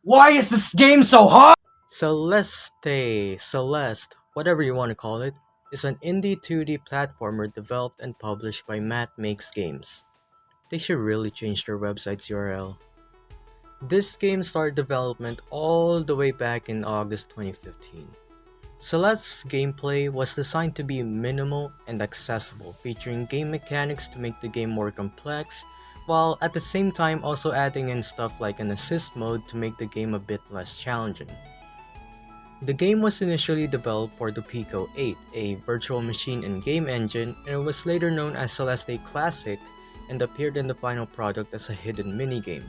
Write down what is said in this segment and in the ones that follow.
Why is this game so hard? Celeste, whatever you want to call it, is an indie 2D platformer developed and published by Matt Makes Games. They should really change their website's URL. This game started development all the way back in August 2015. Celeste's gameplay was designed to be minimal and accessible, featuring game mechanics to make the game more complex, while at the same time also adding in stuff like an assist mode to make the game a bit less challenging. The game was initially developed for the Pico 8, a virtual machine and game engine, and it was later known as Celeste Classic and appeared in the final product as a hidden minigame.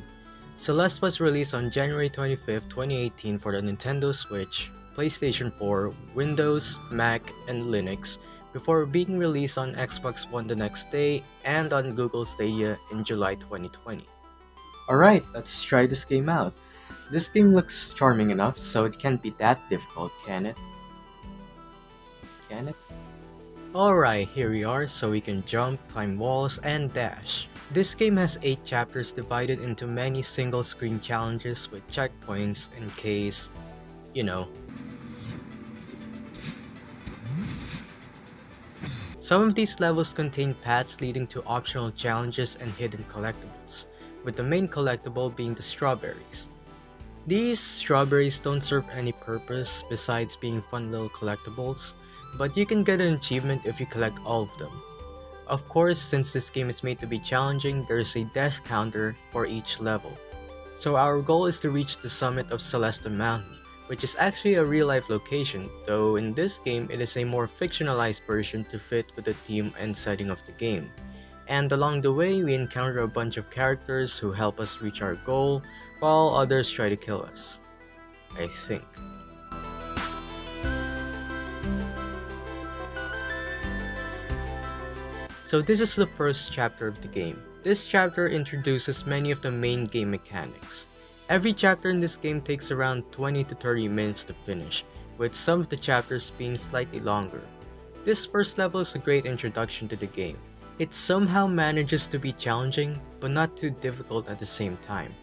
Celeste was released on January 25, 2018 for the Nintendo Switch, PlayStation 4, Windows, Mac, and Linux, before being released on Xbox One the next day and on Google Stadia in July 2020. Alright, let's try this game out. This game looks charming enough, so it can't be that difficult, can it? Can it? Alright, here we are, so we can jump, climb walls, and dash. This game has 8 chapters divided into many single screen challenges with checkpoints in case, you know. Some of these levels contain paths leading to optional challenges and hidden collectibles, with the main collectible being the strawberries. These strawberries don't serve any purpose besides being fun little collectibles, but you can get an achievement if you collect all of them. Of course, since this game is made to be challenging, there is a death counter for each level. So our goal is to reach the summit of Celeste Mountain, which is actually a real-life location, though in this game it is a more fictionalized version to fit with the theme and setting of the game. And along the way, we encounter a bunch of characters who help us reach our goal, while others try to kill us. I think. So this is the first chapter of the game. This chapter introduces many of the main game mechanics. Every chapter in this game takes around 20 to 30 minutes to finish, with some of the chapters being slightly longer. This first level is a great introduction to the game. It somehow manages to be challenging, but not too difficult at the same time.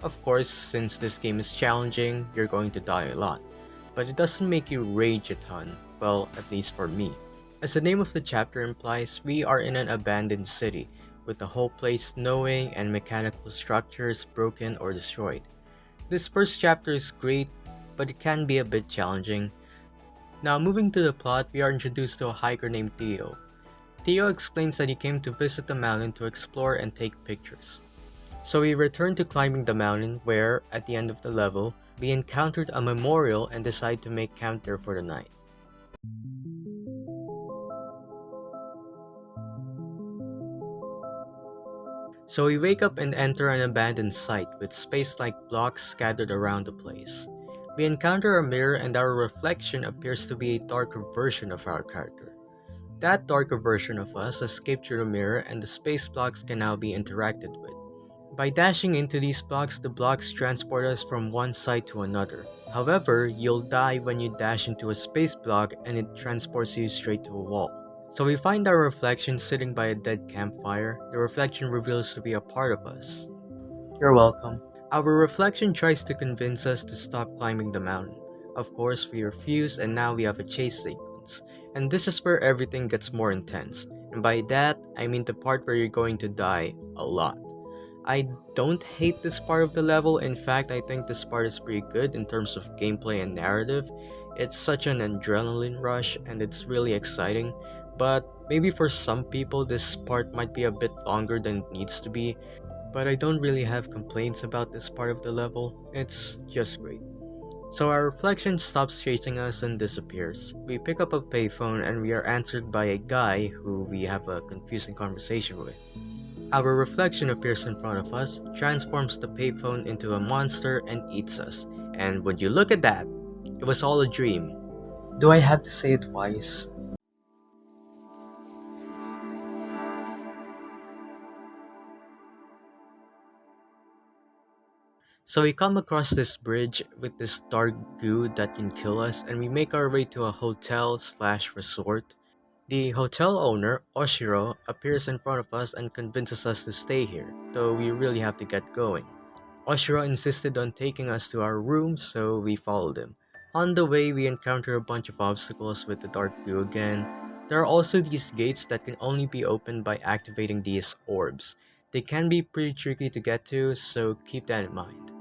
Of course, since this game is challenging, you're going to die a lot. But it doesn't make you rage a ton, well, at least for me. As the name of the chapter implies, we are in an abandoned city, with the whole place snowing and mechanical structures broken or destroyed. This first chapter is great, but it can be a bit challenging. Now moving to the plot, we are introduced to a hiker named Theo. Theo explains that he came to visit the mountain to explore and take pictures. So we return to climbing the mountain where, at the end of the level, we encountered a memorial and decide to make camp there for the night. So we wake up and enter an abandoned site with space-like blocks scattered around the place. We encounter a mirror and our reflection appears to be a darker version of our character. That darker version of us escaped through the mirror and the space blocks can now be interacted with. By dashing into these blocks, the blocks transport us from one side to another. However, you'll die when you dash into a space block and it transports you straight to a wall. So we find our reflection sitting by a dead campfire. The reflection reveals to be a part of us. You're welcome. Our reflection tries to convince us to stop climbing the mountain. Of course, we refuse and now we have a chase sequence. And this is where everything gets more intense. And by that, I mean the part where you're going to die a lot. I don't hate this part of the level. In fact, I think this part is pretty good in terms of gameplay and narrative. It's such an adrenaline rush and it's really exciting. But maybe for some people this part might be a bit longer than it needs to be. But I don't really have complaints about this part of the level. It's just great. So our reflection stops chasing us and disappears. We pick up a payphone and we are answered by a guy who we have a confusing conversation with. Our reflection appears in front of us, transforms the payphone into a monster and eats us. And would you look at that? It was all a dream. Do I have to say it twice? So we come across this bridge with this dark goo that can kill us and we make our way to a hotel/resort. The hotel owner, Oshiro, appears in front of us and convinces us to stay here, though we really have to get going. Oshiro insisted on taking us to our room, so we followed him. On the way, we encounter a bunch of obstacles with the dark goo again. There are also these gates that can only be opened by activating these orbs. They can be pretty tricky to get to, so keep that in mind.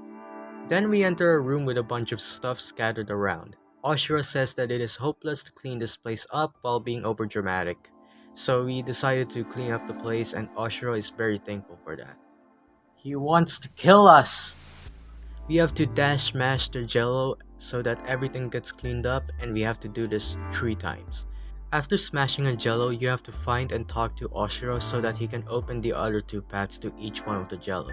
Then we enter a room with a bunch of stuff scattered around. Oshiro says that it is hopeless to clean this place up while being overdramatic. So we decided to clean up the place, and Oshiro is very thankful for that. He wants to kill us! We have to dash mash the jello so that everything gets cleaned up, and we have to do this 3 times. After smashing a jello, you have to find and talk to Oshiro so that he can open the other 2 paths to each one of the jello.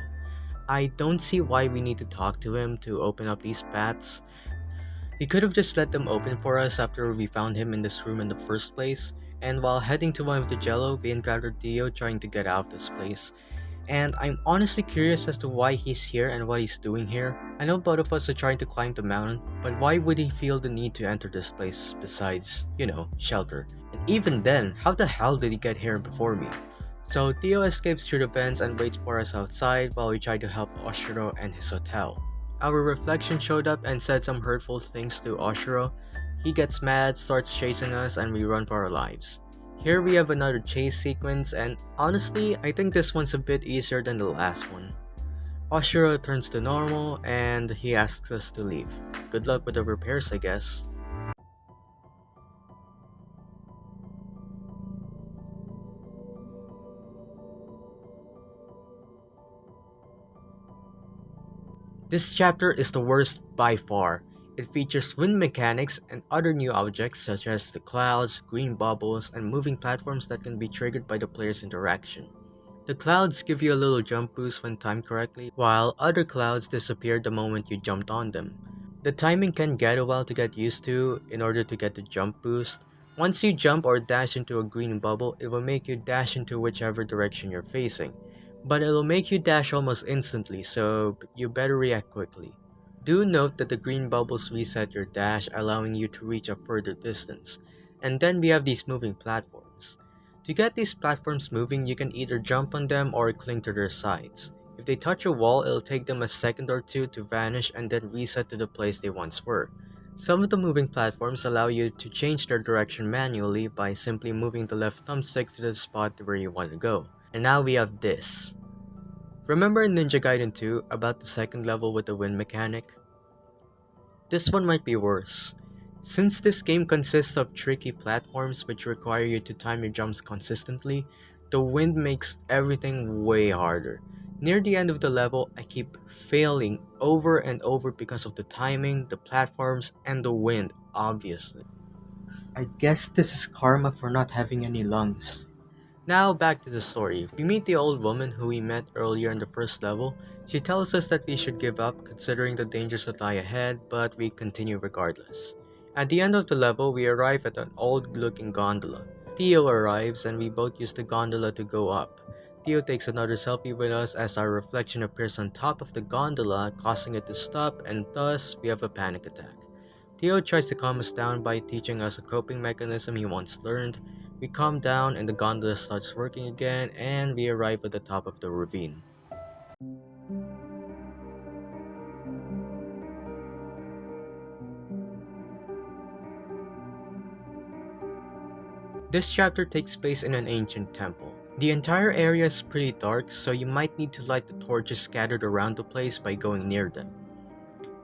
I don't see why we need to talk to him to open up these paths. He could have just let them open for us after we found him in this room in the first place, and while heading to one of the jello, we encountered Dio trying to get out of this place. And I'm honestly curious as to why he's here and what he's doing here. I know both of us are trying to climb the mountain, but why would he feel the need to enter this place besides, shelter? And even then, how the hell did he get here before me? So Theo escapes through the vents and waits for us outside while we try to help Oshiro and his hotel. Our reflection showed up and said some hurtful things to Oshiro. He gets mad, starts chasing us, and we run for our lives. Here we have another chase sequence, and honestly, I think this one's a bit easier than the last one. Oshiro turns to normal, and he asks us to leave. Good luck with the repairs, I guess. This chapter is the worst by far. It features wind mechanics and other new objects such as the clouds, green bubbles, and moving platforms that can be triggered by the player's interaction. The clouds give you a little jump boost when timed correctly, while other clouds disappear the moment you jumped on them. The timing can get a while to get used to in order to get the jump boost. Once you jump or dash into a green bubble, it will make you dash into whichever direction you're facing. But it'll make you dash almost instantly, so you better react quickly. Do note that the green bubbles reset your dash, allowing you to reach a further distance. And then we have these moving platforms. To get these platforms moving, you can either jump on them or cling to their sides. If they touch a wall, it'll take them a second or two to vanish and then reset to the place they once were. Some of the moving platforms allow you to change their direction manually by simply moving the left thumbstick to the spot where you want to go. And now we have this. Remember in Ninja Gaiden 2 about the second level with the wind mechanic? This one might be worse. Since this game consists of tricky platforms which require you to time your jumps consistently, the wind makes everything way harder. Near the end of the level, I keep failing over and over because of the timing, the platforms, and the wind, obviously. I guess this is karma for not having any lungs. Now back to the story. We meet the old woman who we met earlier in the first level. She tells us that we should give up considering the dangers that lie ahead, but we continue regardless. At the end of the level, we arrive at an old looking gondola. Theo arrives and we both use the gondola to go up. Theo takes another selfie with us as our reflection appears on top of the gondola, causing it to stop, and thus we have a panic attack. Theo tries to calm us down by teaching us a coping mechanism he once learned. We calm down and the gondola starts working again, and we arrive at the top of the ravine. This chapter takes place in an ancient temple. The entire area is pretty dark, so you might need to light the torches scattered around the place by going near them.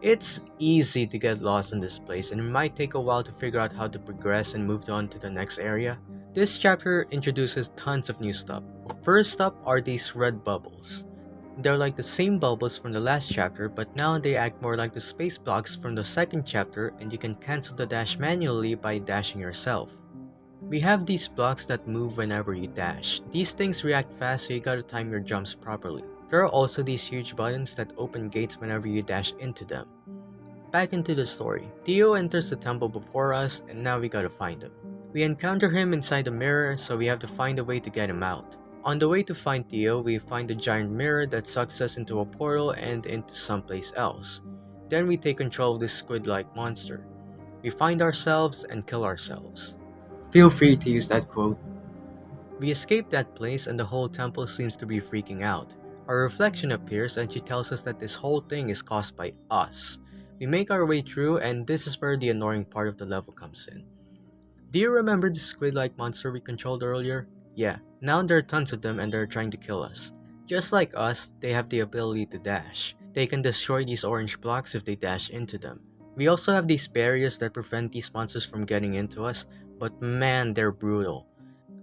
It's easy to get lost in this place, and it might take a while to figure out how to progress and move on to the next area. This chapter introduces tons of new stuff. First up are these red bubbles. They're like the same bubbles from the last chapter, but now they act more like the space blocks from the second chapter, and you can cancel the dash manually by dashing yourself. We have these blocks that move whenever you dash. These things react fast, so you gotta time your jumps properly. There are also these huge buttons that open gates whenever you dash into them. Back into the story. Theo enters the temple before us, and now we gotta find him. We encounter him inside the mirror, so we have to find a way to get him out. On the way to find Theo, we find a giant mirror that sucks us into a portal and into someplace else. Then we take control of this squid-like monster. We find ourselves and kill ourselves. Feel free to use that quote. We escape that place and the whole temple seems to be freaking out. Our reflection appears and she tells us that this whole thing is caused by us. We make our way through, and this is where the annoying part of the level comes in. Do you remember the squid-like monster we controlled earlier? Yeah, now there are tons of them and they're trying to kill us. Just like us, they have the ability to dash. They can destroy these orange blocks if they dash into them. We also have these barriers that prevent these monsters from getting into us, but man, they're brutal.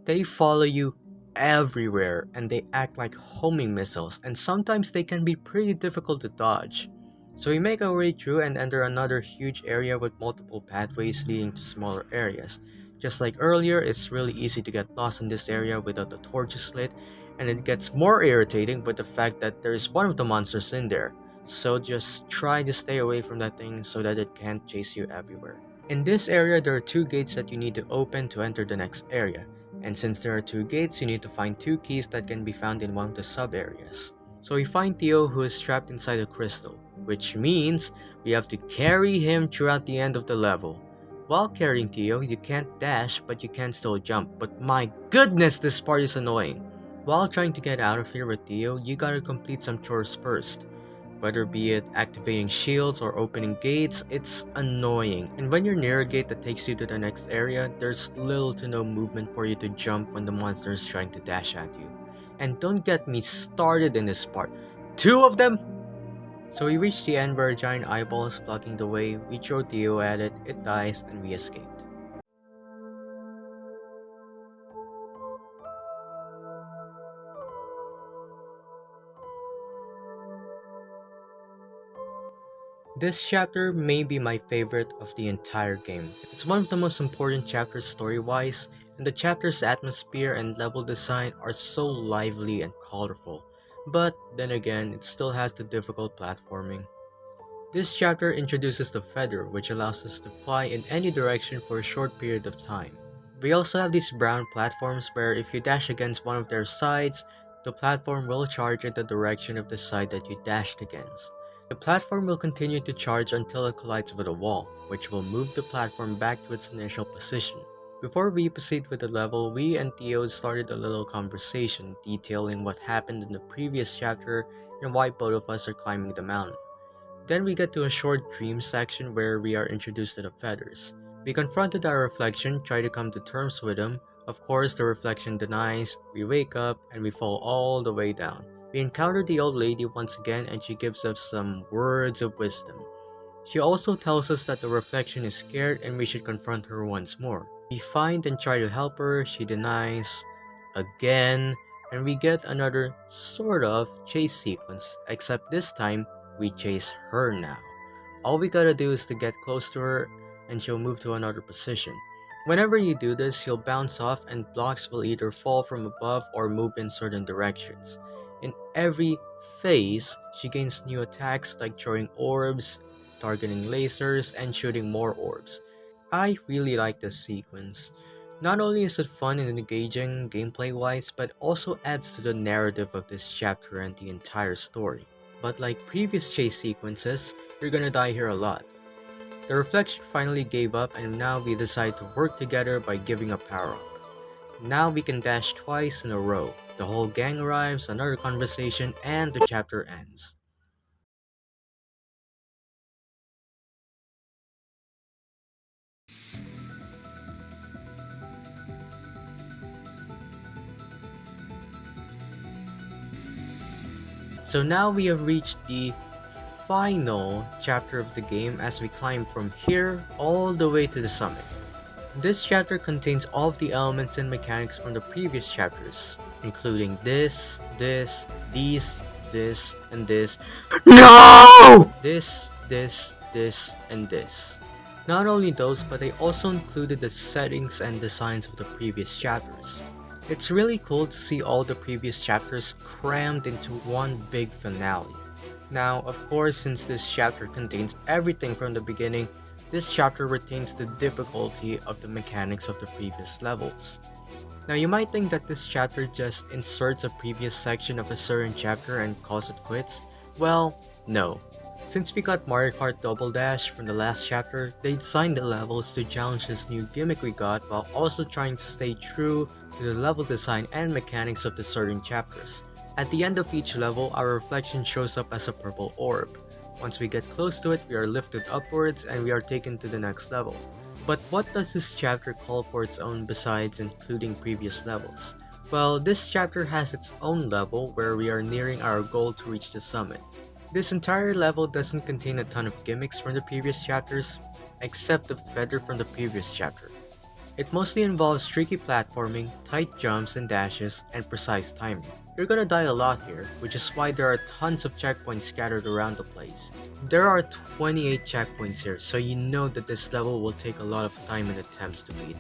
They follow you everywhere and they act like homing missiles, and sometimes they can be pretty difficult to dodge. So we make our way through and enter another huge area with multiple pathways leading to smaller areas. Just like earlier, it's really easy to get lost in this area without the torches lit, and it gets more irritating with the fact that there is one of the monsters in there. So just try to stay away from that thing so that it can't chase you everywhere. In this area, there are 2 gates that you need to open to enter the next area. And since there are 2 gates, you need to find 2 keys that can be found in one of the sub-areas. So we find Theo, who is trapped inside a crystal, which means we have to carry him throughout the end of the level. While carrying Theo, you can't dash, but you can still jump. But my goodness, this part is annoying. While trying to get out of here with Theo, you gotta complete some chores first. Whether be it activating shields or opening gates, it's annoying. And when you're near a gate that takes you to the next area, there's little to no movement for you to jump when the monster is trying to dash at you. And don't get me started in this part. 2 of them? So we reach the end where a giant eyeball is blocking the way, we throw Theo at it, it dies, and we escaped. This chapter may be my favorite of the entire game. It's one of the most important chapters story-wise, and the chapter's atmosphere and level design are so lively and colorful. But then again, it still has the difficult platforming. This chapter introduces the feather, which allows us to fly in any direction for a short period of time. We also have these brown platforms where if you dash against one of their sides, the platform will charge in the direction of the side that you dashed against. The platform will continue to charge until it collides with a wall, which will move the platform back to its initial position. Before we proceed with the level, we and Theo started a little conversation detailing what happened in the previous chapter and why both of us are climbing the mountain. Then we get to a short dream section where we are introduced to the feathers. We confronted our reflection, try to come to terms with them. Of course, the reflection denies, we wake up, and we fall all the way down. We encounter the old lady once again and she gives us some words of wisdom. She also tells us that the reflection is scared and we should confront her once more. We find and try to help her, she denies, again, and we get another sort of chase sequence, except this time, we chase her now. All we gotta do is to get close to her and she'll move to another position. Whenever you do this, you'll bounce off and blocks will either fall from above or move in certain directions. In every phase, she gains new attacks like throwing orbs, targeting lasers, and shooting more orbs. I really like this sequence. Not only is it fun and engaging gameplay-wise, but also adds to the narrative of this chapter and the entire story. But like previous chase sequences, you're gonna die here a lot. The reflection finally gave up and now we decide to work together by giving a power up. Now we can dash twice in a row. The whole gang arrives, another conversation, and the chapter ends. So now we have reached the final chapter of the game as we climb from here all the way to the summit. This chapter contains all of the elements and mechanics from the previous chapters, including this, these, this, and this. No! This, and this. Not only those, but they also included the settings and designs of the previous chapters. It's really cool to see all the previous chapters crammed into one big finale. Now, of course, since this chapter contains everything from the beginning, this chapter retains the difficulty of the mechanics of the previous levels. Now you might think that this chapter just inserts a previous section of a certain chapter and calls it quits. Well, no. Since we got Mario Kart Double Dash from the last chapter, they designed the levels to challenge this new gimmick we got while also trying to stay true to the level design and mechanics of the certain chapters. At the end of each level, our reflection shows up as a purple orb. Once we get close to it, we are lifted upwards and we are taken to the next level. But what does this chapter call for its own besides including previous levels? Well, this chapter has its own level where we are nearing our goal to reach the summit. This entire level doesn't contain a ton of gimmicks from the previous chapters, except the feather from the previous chapter. It mostly involves tricky platforming, tight jumps and dashes, and precise timing. You're gonna die a lot here, which is why there are tons of checkpoints scattered around the place. There are 28 checkpoints here, so you know that this level will take a lot of time and attempts to beat.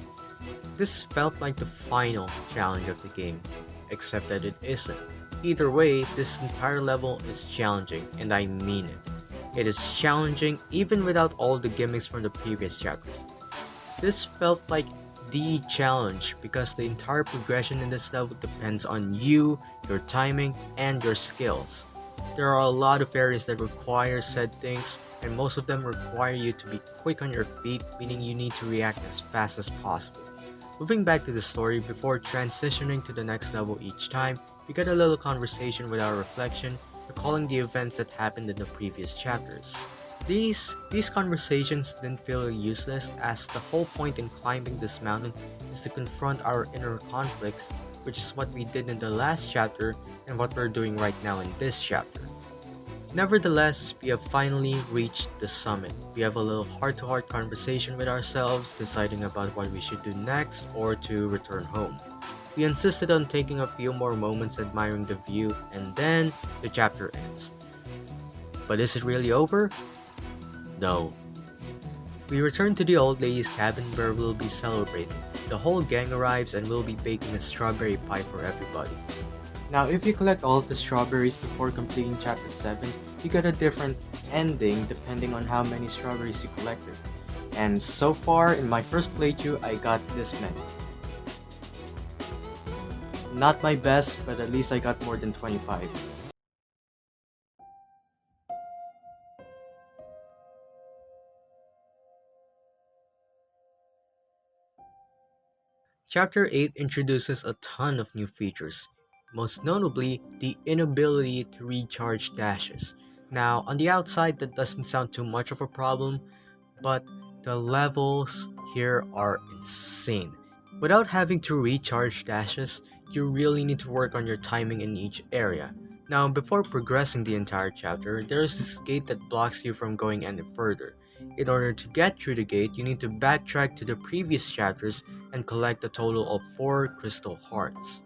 This felt like the final challenge of the game, except that it isn't. Either way, this entire level is challenging, and I mean it. It is challenging even without all the gimmicks from the previous chapters. This felt like the challenge because the entire progression in this level depends on you, your timing, and your skills. There are a lot of areas that require said things, and most of them require you to be quick on your feet, meaning you need to react as fast as possible. Moving back to the story, before transitioning to the next level each time, we get a little conversation with our reflection, recalling the events that happened in the previous chapters. These conversations didn't feel useless, as the whole point in climbing this mountain is to confront our inner conflicts, which is what we did in the last chapter and what we're doing right now in this chapter. Nevertheless, we have finally reached the summit. We have a little heart-to-heart conversation with ourselves, deciding about what we should do next or to return home. We insisted on taking a few more moments admiring the view, and then the chapter ends. But is it really over? No. We return to the old lady's cabin where we'll be celebrating. The whole gang arrives and we'll be baking a strawberry pie for everybody. Now, if you collect all of the strawberries before completing Chapter 7, you get a different ending depending on how many strawberries you collected. And so far, in my first playthrough, I got this many. Not my best, but at least I got more than 25. Chapter 8 introduces a ton of new features, most notably the inability to recharge dashes. Now, on the outside, that doesn't sound too much of a problem, but the levels here are insane. Without having to recharge dashes, you really need to work on your timing in each area. Now, before progressing the entire chapter, there is this gate that blocks you from going any further. In order to get through the gate, you need to backtrack to the previous chapters and collect a total of 4 crystal hearts.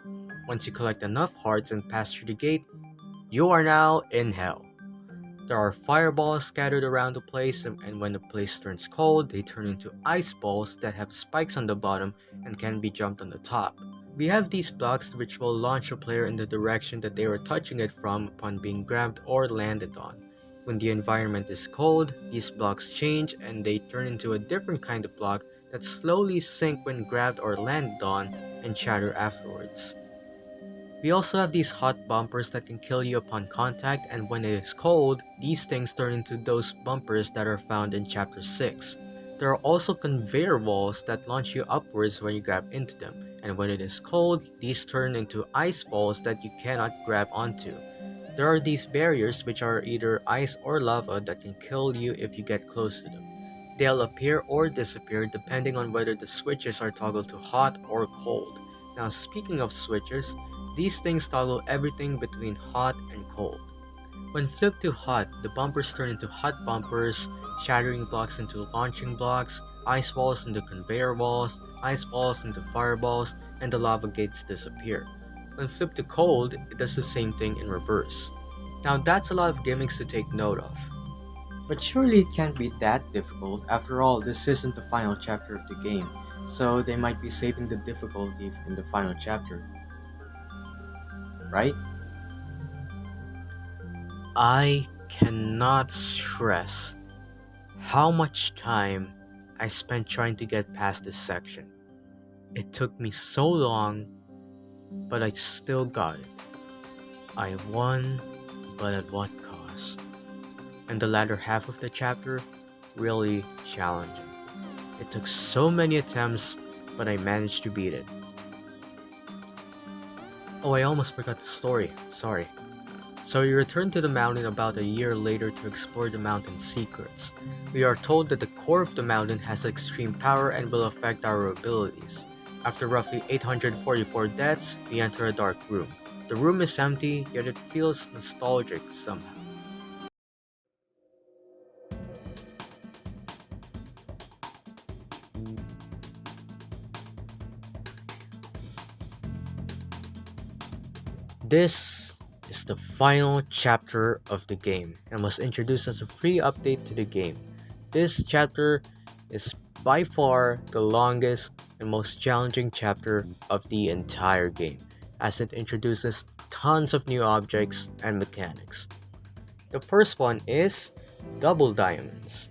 Once you collect enough hearts and pass through the gate, you are now in hell. There are fireballs scattered around the place, and when the place turns cold, they turn into ice balls that have spikes on the bottom and can be jumped on the top. We have these blocks which will launch a player in the direction that they were touching it from upon being grabbed or landed on. When the environment is cold, these blocks change and they turn into a different kind of block that slowly sink when grabbed or landed on and shatter afterwards. We also have these hot bumpers that can kill you upon contact, and when it is cold, these things turn into those bumpers that are found in Chapter 6. There are also conveyor walls that launch you upwards when you grab into them, and when it is cold, these turn into ice balls that you cannot grab onto. There are these barriers which are either ice or lava that can kill you if you get close to them. They'll appear or disappear depending on whether the switches are toggled to hot or cold. Now, speaking of switches, these things toggle everything between hot and cold. When flipped to hot, the bumpers turn into hot bumpers, shattering blocks into launching blocks, ice walls into conveyor walls, ice balls into fireballs, and the lava gates disappear. When flipped to cold, it does the same thing in reverse. Now that's a lot of gimmicks to take note of. But surely it can't be that difficult. After all, this isn't the final chapter of the game, so they might be saving the difficulty in the final chapter. Right? I cannot stress how much time I spent trying to get past this section. It took me so long, but I still got it. I won, but at what cost? And the latter half of the chapter, really challenging. It took so many attempts, but I managed to beat it. Oh, I almost forgot the story. Sorry. So we return to the mountain about a year later to explore the mountain's secrets. We are told that the core of the mountain has extreme power and will affect our abilities. After roughly 844 deaths, we enter a dark room. The room is empty, yet it feels nostalgic somehow. This is the final chapter of the game and was introduced as a free update to the game. This chapter is by far the longest and most challenging chapter of the entire game, as it introduces tons of new objects and mechanics. The first one is double diamonds.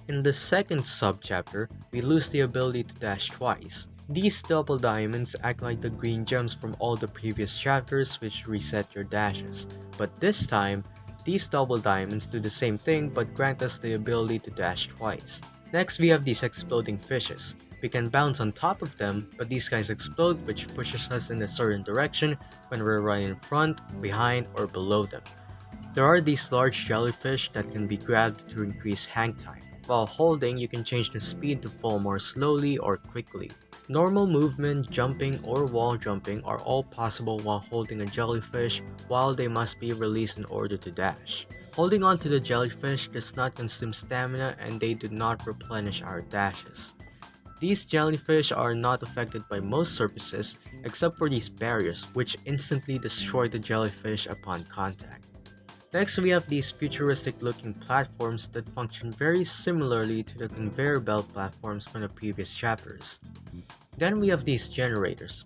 In the second subchapter, we lose the ability to dash twice. These double diamonds act like the green gems from all the previous chapters which reset your dashes, but this time, these double diamonds do the same thing but grant us the ability to dash twice. Next we have these exploding fishes. We can bounce on top of them, but these guys explode which pushes us in a certain direction when we're right in front, behind, or below them. There are these large jellyfish that can be grabbed to increase hang time. While holding, you can change the speed to fall more slowly or quickly. Normal movement, jumping, or wall jumping are all possible while holding a jellyfish, while they must be released in order to dash. Holding on to the jellyfish does not consume stamina and they do not replenish our dashes. These jellyfish are not affected by most surfaces except for these barriers, which instantly destroy the jellyfish upon contact. Next, we have these futuristic looking platforms that function very similarly to the conveyor belt platforms from the previous chapters. Then we have these generators.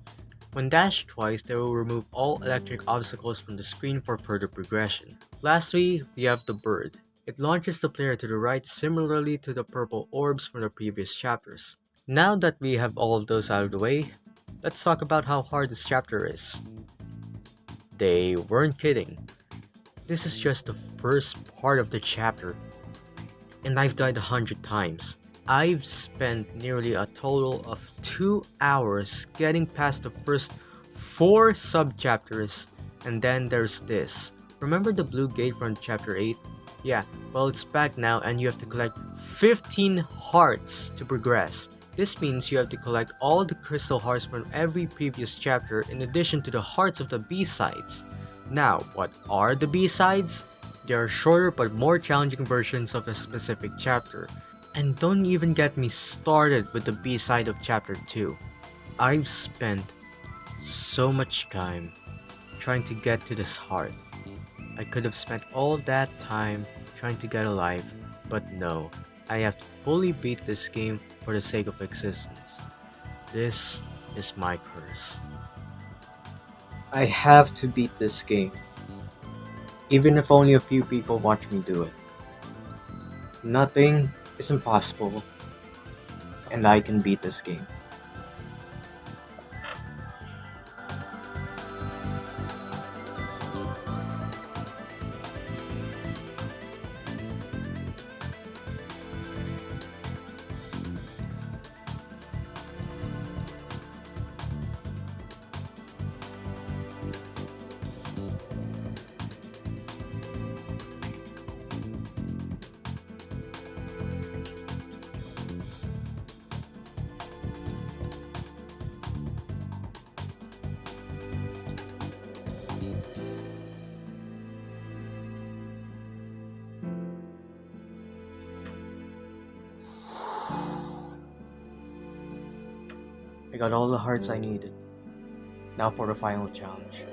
When dashed twice, they will remove all electric obstacles from the screen for further progression. Lastly, we have the bird. It launches the player to the right similarly to the purple orbs from the previous chapters. Now that we have all of those out of the way, let's talk about how hard this chapter is. They weren't kidding. This is just the first part of the chapter, and I've died 100 times. I've spent nearly a total of 2 hours getting past the first 4 sub-chapters, and then there's this. Remember the blue gate from chapter 8? Yeah, well it's back now and you have to collect 15 hearts to progress. This means you have to collect all the crystal hearts from every previous chapter in addition to the hearts of the B-sides. Now, what are the B-sides? They are shorter but more challenging versions of a specific chapter. And don't even get me started with the B-side of chapter 2. I've spent so much time trying to get to this heart. I could have spent all that time trying to get alive, but no, I have to fully beat this game for the sake of existence. This is my curse. I have to beat this game, even if only a few people watch me do it. Nothing is impossible, and I can beat this game. I got all the hearts I needed. Now for the final challenge.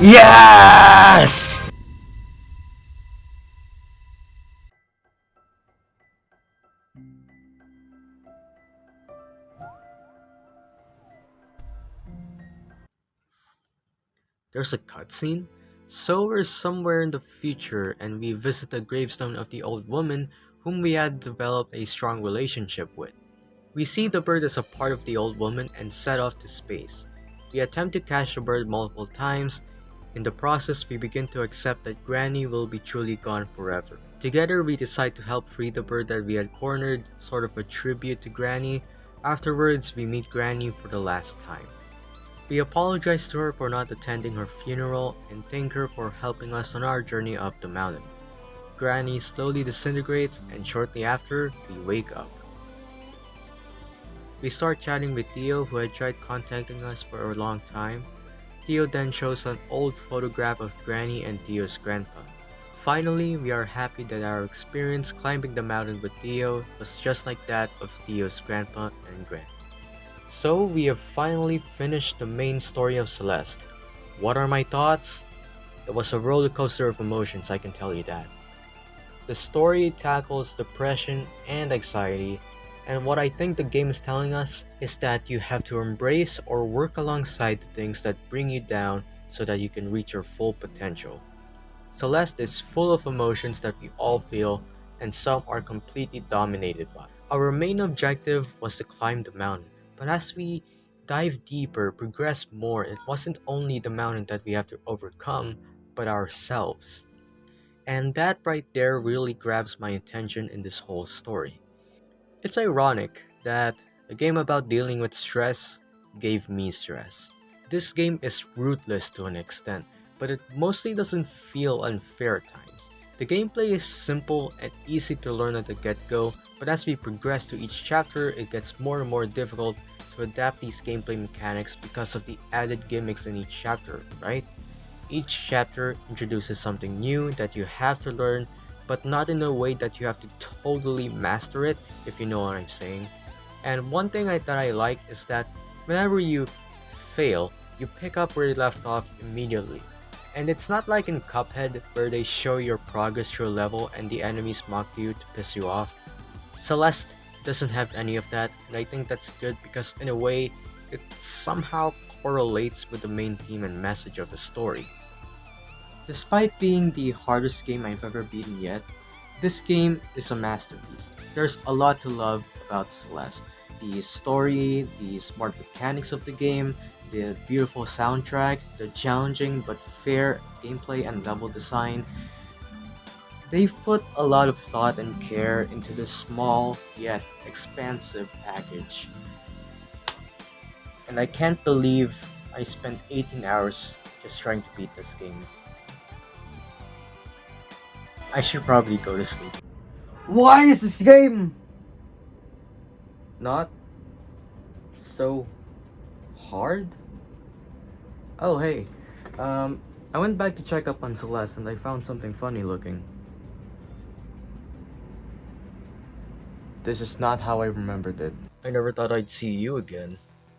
Yes! There's a cutscene? So we're somewhere in the future and we visit the gravestone of the old woman whom we had developed a strong relationship with. We see the bird as a part of the old woman and set off to space. We attempt to catch the bird multiple times. In the process, we begin to accept that Granny will be truly gone forever. Together, we decide to help free the bird that we had cornered, sort of a tribute to Granny. Afterwards, we meet Granny for the last time. We apologize to her for not attending her funeral and thank her for helping us on our journey up the mountain. Granny slowly disintegrates and shortly after, we wake up. We start chatting with Theo, who had tried contacting us for a long time. Theo then shows an old photograph of Granny and Theo's grandpa. Finally, we are happy that our experience climbing the mountain with Theo was just like that of Theo's grandpa and Gran. So we have finally finished the main story of Celeste. What are my thoughts? It was a roller coaster of emotions, I can tell you that. The story tackles depression and anxiety, and what I think the game is telling us is that you have to embrace or work alongside the things that bring you down so that you can reach your full potential. Celeste is full of emotions that we all feel, and some are completely dominated by. Our main objective was to climb the mountain, but as we dive deeper, progress more, it wasn't only the mountain that we have to overcome, but ourselves. And that right there really grabs my attention in this whole story. It's ironic that a game about dealing with stress gave me stress. This game is ruthless to an extent, but it mostly doesn't feel unfair at times. The gameplay is simple and easy to learn at the get-go, but as we progress to each chapter, it gets more and more difficult to adapt these gameplay mechanics because of the added gimmicks in each chapter, right? Each chapter introduces something new that you have to learn, but not in a way that you have to totally master it, if you know what I'm saying. And one thing that I like is that whenever you fail, you pick up where you left off immediately. And it's not like in Cuphead where they show your progress through a level and the enemies mock you to piss you off. Celeste doesn't have any of that, and I think that's good because in a way, it somehow correlates with the main theme and message of the story. Despite being the hardest game I've ever beaten yet, this game is a masterpiece. There's a lot to love about Celeste. The story, the smart mechanics of the game, the beautiful soundtrack, the challenging but fair gameplay and level design. They've put a lot of thought and care into this small yet expansive package. And I can't believe I spent 18 hours just trying to beat this game. I should probably go to sleep. Why is this game Not so hard? Oh hey, I went back to check up on Celeste and I found something funny looking. This is not how I remembered it. I never thought I'd see you again.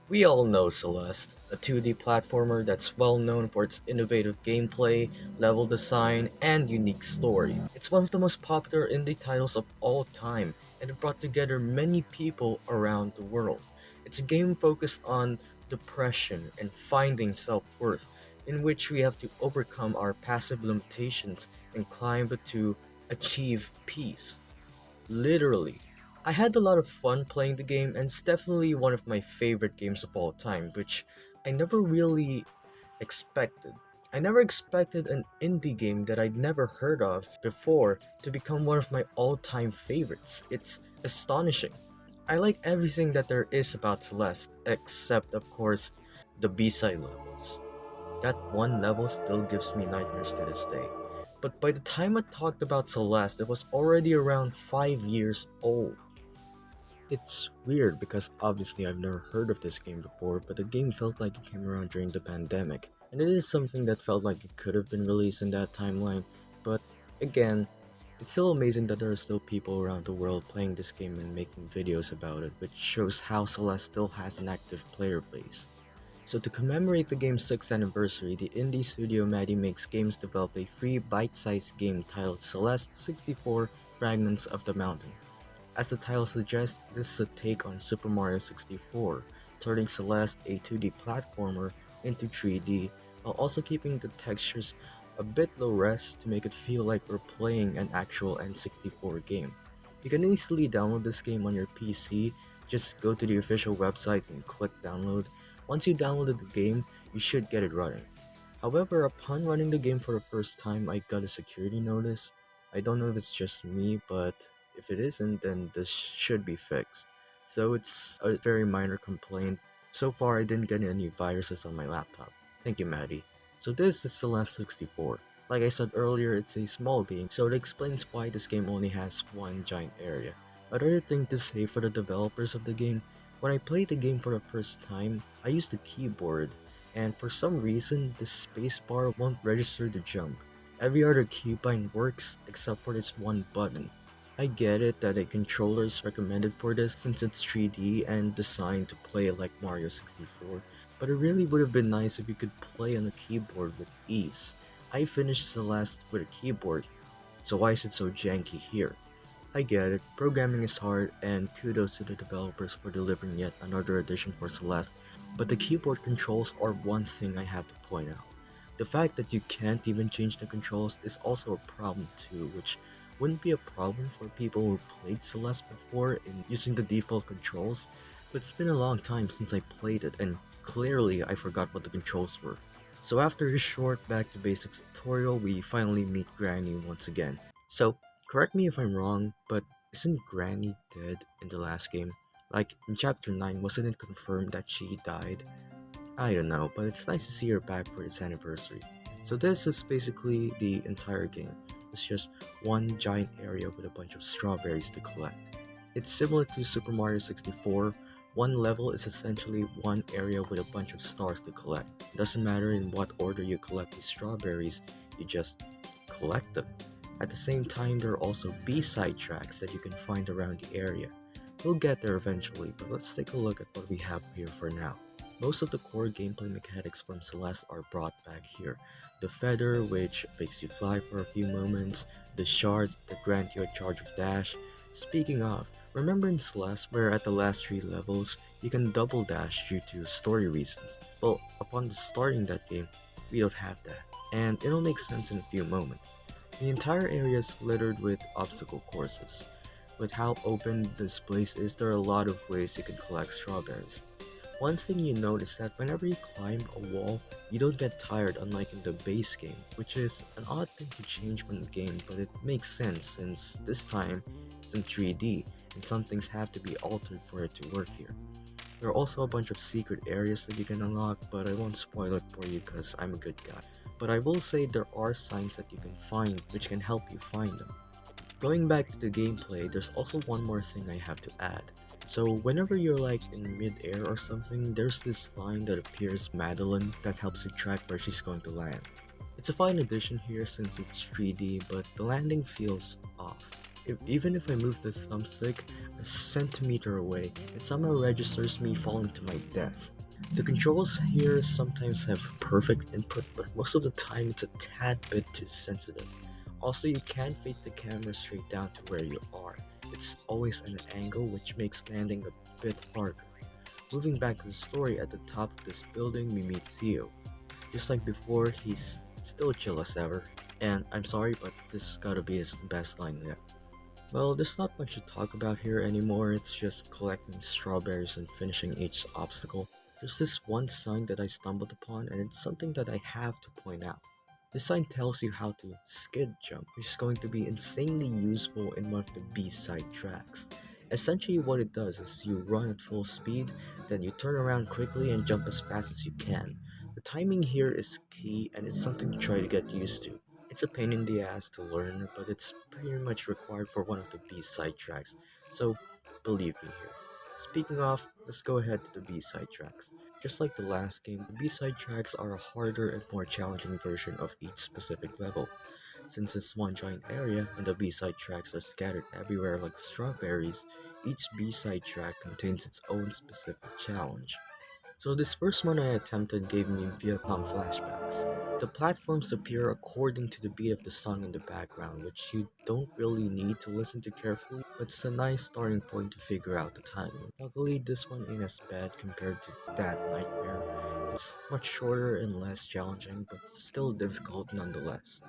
We all know Celeste, a 2D platformer that's well known for its innovative gameplay, level design, and unique story. It's one of the most popular indie titles of all time, and it brought together many people around the world. It's a game focused on depression and finding self-worth, in which we have to overcome our passive limitations and climb to achieve peace. Literally. I had a lot of fun playing the game, and it's definitely one of my favorite games of all time, which I never really expected. I never expected an indie game that I'd never heard of before to become one of my all-time favorites. It's astonishing. I like everything that there is about Celeste, except of course, the B-side levels. That one level still gives me nightmares to this day. But by the time I talked about Celeste, it was already around 5 years old. It's weird because obviously I've never heard of this game before, but the game felt like it came around during the pandemic, and it is something that felt like it could have been released in that timeline, but again, it's still amazing that there are still people around the world playing this game and making videos about it, which shows how Celeste still has an active player base. So to commemorate the game's 6th anniversary, the indie studio Maddie Makes Games developed a free bite-sized game titled Celeste 64 Fragments of the Mountain. As the title suggests, this is a take on Super Mario 64, turning Celeste, a 2D platformer, into 3D, while also keeping the textures a bit low res to make it feel like we're playing an actual N64 game. You can easily download this game on your PC, just go to the official website and click download. Once you downloaded the game, you should get it running. However, upon running the game for the first time, I got a security notice. I don't know if it's just me, but if it isn't, then this should be fixed. So it's a very minor complaint. So far, I didn't get any viruses on my laptop. Thank you, Maddie. So this is Celeste 64. Like I said earlier, it's a small game, so it explains why this game only has one giant area. Another thing to say for the developers of the game, when I played the game for the first time, I used the keyboard, and for some reason, the spacebar won't register the jump. Every other keybind works except for this one button. I get it that a controller is recommended for this since it's 3D and designed to play like Mario 64, but it really would have been nice if you could play on a keyboard with ease. I finished Celeste with a keyboard, so why is it so janky here? I get it, programming is hard, and kudos to the developers for delivering yet another addition for Celeste, but the keyboard controls are one thing I have to point out. The fact that you can't even change the controls is also a problem too, which wouldn't be a problem for people who played Celeste before in using the default controls, but it's been a long time since I played it, and clearly I forgot what the controls were. So after this short back to basics tutorial, we finally meet Granny once again. So, correct me if I'm wrong, but isn't Granny dead in the last game? Like, in chapter 9, wasn't it confirmed that she died? I don't know, but it's nice to see her back for this anniversary. So this is basically the entire game. It's just one giant area with a bunch of strawberries to collect. It's similar to Super Mario 64. One level is essentially one area with a bunch of stars to collect. It doesn't matter in what order you collect these strawberries, you just collect them. At the same time, there are also B-side tracks that you can find around the area. We'll get there eventually, but let's take a look at what we have here for now. Most of the core gameplay mechanics from Celeste are brought back here. The feather, which makes you fly for a few moments, the shards that grant you a charge of dash. Speaking of, remember in Celeste where at the last 3 levels, you can double dash due to story reasons? Well, upon starting that game, we don't have that, and it'll make sense in a few moments. The entire area is littered with obstacle courses. With how open this place is, there are a lot of ways you can collect strawberries. One thing you notice is that whenever you climb a wall, you don't get tired unlike in the base game, which is an odd thing to change from the game, but it makes sense since this time it's in 3D and some things have to be altered for it to work here. There are also a bunch of secret areas that you can unlock, but I won't spoil it for you because I'm a good guy. But I will say there are signs that you can find which can help you find them. Going back to the gameplay, there's also one more thing I have to add. So whenever you're like in mid-air or something, there's this line that appears Madeline that helps you track where she's going to land. It's a fine addition here since it's 3D, but the landing feels off. Even if I move the thumbstick a centimeter away, it somehow registers me falling to my death. The controls here sometimes have perfect input, but most of the time it's a tad bit too sensitive. Also, you can't face the camera straight down to where you are. It's always at an angle which makes landing a bit harder. Moving back to the story, at the top of this building we meet Theo. Just like before, he's still chill as ever. And I'm sorry, but this gotta be his best line yet. Well, there's not much to talk about here anymore, it's just collecting strawberries and finishing each obstacle. There's this one sign that I stumbled upon, and it's something that I have to point out. This sign tells you how to skid jump, which is going to be insanely useful in one of the B-side tracks. Essentially what it does is you run at full speed, then you turn around quickly and jump as fast as you can. The timing here is key and it's something to try to get used to. It's a pain in the ass to learn, but it's pretty much required for one of the B-side tracks, so believe me here. Speaking of, let's go ahead to the B-side tracks. Just like the last game, the B-side tracks are a harder and more challenging version of each specific level. Since it's one giant area and the B-side tracks are scattered everywhere like strawberries, each B-side track contains its own specific challenge. So this first one I attempted gave me Vietnam flashbacks. The platforms appear according to the beat of the song in the background, which you don't really need to listen to carefully, but it's a nice starting point to figure out the timing. Luckily, this one ain't as bad compared to that nightmare. It's much shorter and less challenging, but still difficult nonetheless.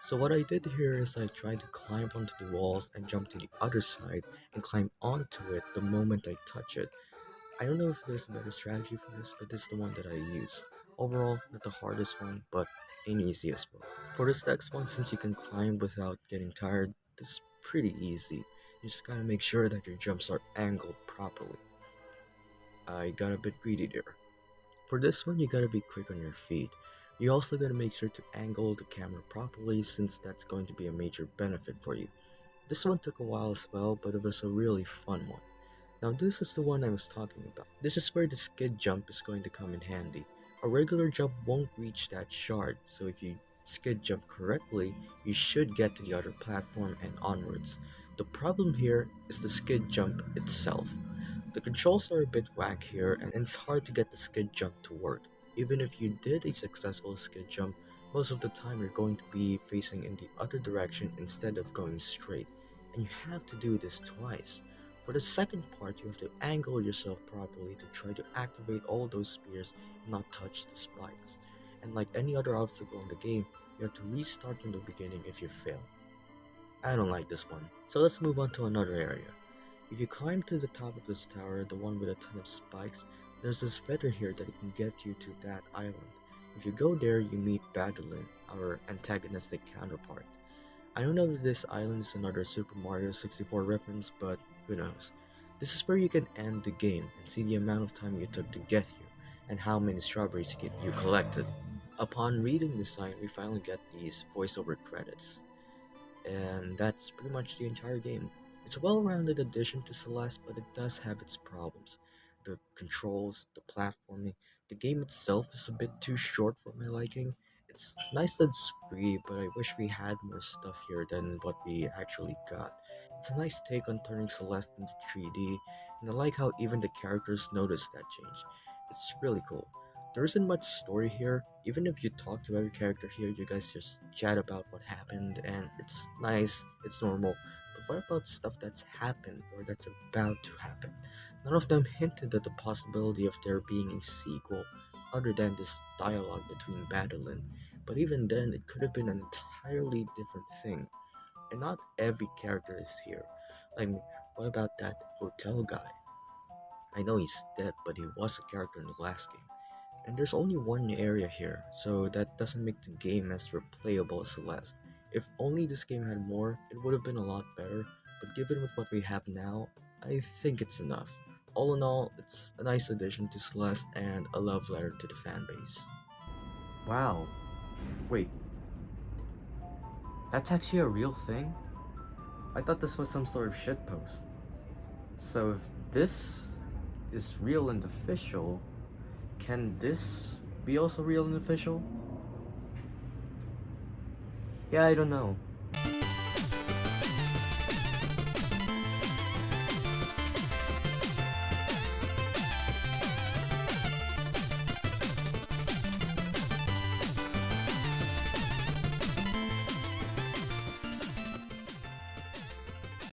So what I did here is I tried to climb onto the walls and jump to the other side and climb onto it the moment I touch it. I don't know if there's a better strategy for this, but this is the one that I used. Overall, not the hardest one, but an easy as well. For this next one, since you can climb without getting tired, this is pretty easy. You just gotta make sure that your jumps are angled properly. I got a bit greedy there. For this one, you gotta be quick on your feet. You also gotta make sure to angle the camera properly since that's going to be a major benefit for you. This one took a while as well, but it was a really fun one. Now this is the one I was talking about. This is where the skid jump is going to come in handy. A regular jump won't reach that shard, so if you skid jump correctly, you should get to the other platform and onwards. The problem here is the skid jump itself. The controls are a bit whack here and it's hard to get the skid jump to work. Even if you did a successful skid jump, most of the time you're going to be facing in the other direction instead of going straight, and you have to do this twice. For the second part, you have to angle yourself properly to try to activate all those spears and not touch the spikes. And like any other obstacle in the game, you have to restart from the beginning if you fail. I don't like this one. So let's move on to another area. If you climb to the top of this tower, the one with a ton of spikes, there's this feather here that can get you to that island. If you go there, you meet Badalin, our antagonistic counterpart. I don't know if this island is another Super Mario 64 reference, but who knows. This is where you can end the game and see the amount of time you took to get here, and how many strawberries you collected. Upon reading the sign, we finally get these voiceover credits, and that's pretty much the entire game. It's a well-rounded addition to Celeste, but it does have its problems. The controls, the platforming, the game itself is a bit too short for my liking. It's nice that it's free, but I wish we had more stuff here than what we actually got. It's a nice take on turning Celeste into 3D, and I like how even the characters notice that change. It's really cool. There isn't much story here. Even if you talk to every character here, you guys just chat about what happened, and it's nice, it's normal. But what about stuff that's happened or that's about to happen? None of them hinted at the possibility of there being a sequel other than this dialogue between Badalin. But even then, it could have been an entirely different thing. And not every character is here. I mean, what about that hotel guy? I know he's dead, but he was a character in the last game. And there's only one area here, so that doesn't make the game as replayable as Celeste. If only this game had more, it would have been a lot better, but given with what we have now, I think it's enough. All in all, it's a nice addition to Celeste and a love letter to the fanbase. Wow. Wait, that's actually a real thing? I thought this was some sort of shitpost. So if this is real and official, can this be also real and official? Yeah, I don't know.